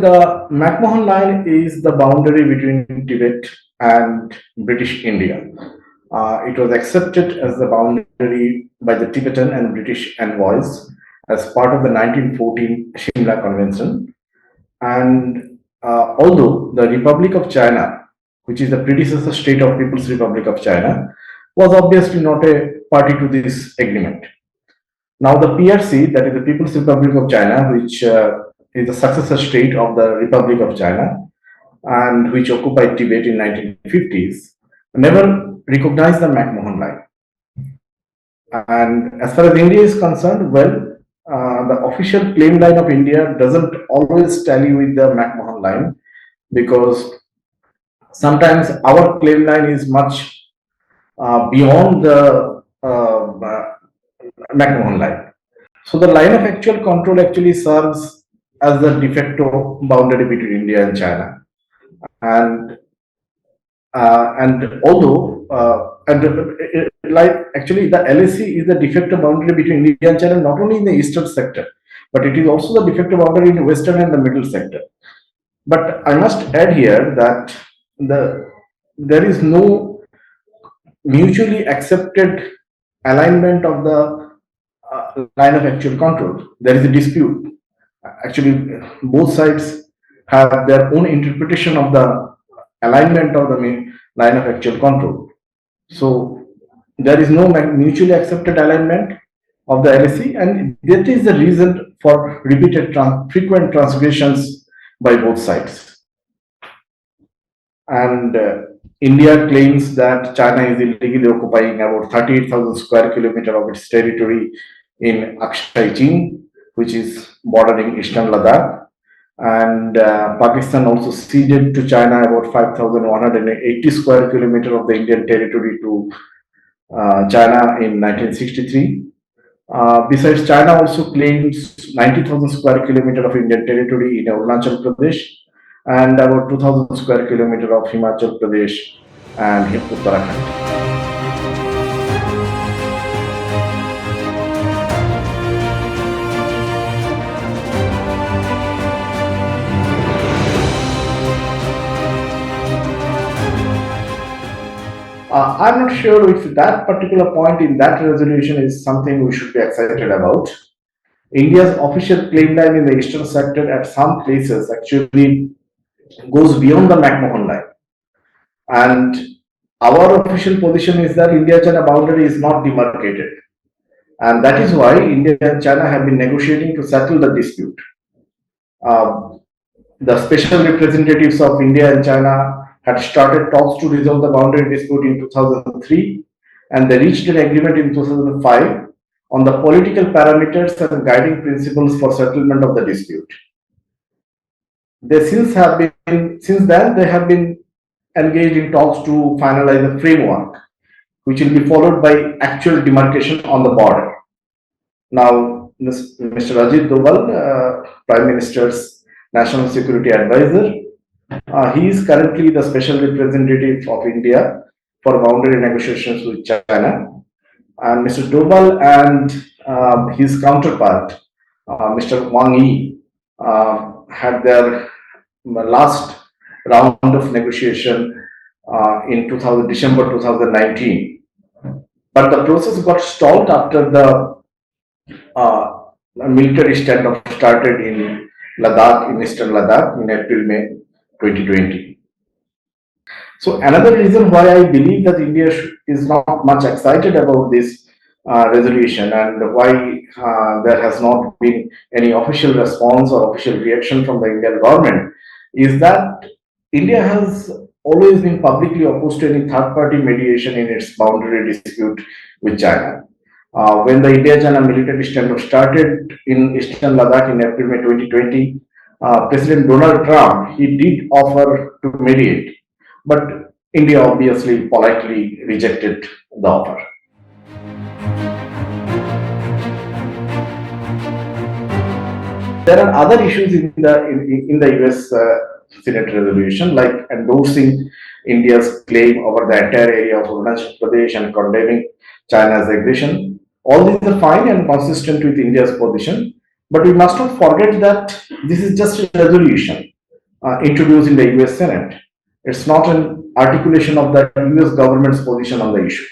the McMahon Line is the boundary between Tibet and British India. It was accepted as the boundary by the Tibetan and British envoys as part of the 1914 Shimla Convention. And although the Republic of China, which is the predecessor state of People's Republic of China, was obviously not a party to this agreement. Now the PRC, that is the People's Republic of China, which is the successor state of the Republic of China and which occupied Tibet in 1950s, never recognized the McMahon Line. And as far as India is concerned, well, the official claim line of India doesn't always tally with the McMahon Line, because sometimes our claim line is much beyond the McMahon Line. So the line of actual control actually serves as the de facto boundary between India and China. And although like actually the LAC is the de facto boundary between India and China not only in the eastern sector, but it is also the de facto boundary in the western and the middle sector. But I must add here that there is no mutually accepted alignment of the line of actual control. There is a dispute. Actually, both sides have their own interpretation of the alignment of the line of actual control. So there is no mutually accepted alignment of the LAC, and that is the reason for repeated frequent transgressions by both sides. And India claims that China is illegally occupying about 38,000 square kilometers of its territory in Akshay Chin, which is bordering eastern Ladakh. And Pakistan also ceded to China about 5,180 square kilometers of the Indian territory to China in 1963. Besides, China also claims 90,000 square kilometers of Indian territory in Arunachal Pradesh and about 2,000 square kilometers of Himachal Pradesh and Uttarakhand. I'm not sure if that particular point in that resolution is something we should be excited about. India's official claim line in the eastern sector at some places actually goes beyond the McMahon Line. And our official position is that India-China boundary is not demarcated. And that is why India and China have been negotiating to settle the dispute. The special representatives of India and China had started talks to resolve the boundary dispute in 2003, and they reached an agreement in 2005 on the political parameters and guiding principles for settlement of the dispute. Since then, they have been engaged in talks to finalize the framework, which will be followed by actual demarcation on the border. Now, Mr. Ajit Doval, Prime Minister's National Security Advisor, he is currently the special representative of India for boundary negotiations with China. And Mr. Doval and his counterpart, Mr. Wang Yi, had their last round of negotiation in December 2019. But the process got stalled after the military standoff started in Ladakh, in eastern Ladakh, in April-May 2020. So another reason why I believe that India is not much excited about this resolution, and why there has not been any official response or official reaction from the Indian government, is that India has always been publicly opposed to any third-party mediation in its boundary dispute with China. When the India-China military standoff started in eastern Ladakh in April-May 2020, President Donald Trump, he did offer to mediate, but India obviously politely rejected the offer. There are other issues in the US Senate resolution, like endorsing India's claim over the entire area of Arunachal Pradesh and condemning China's aggression. All these are fine and consistent with India's position, But we must not forget that this is just a resolution introduced in the US Senate. It's not an articulation of the US government's position on the issue.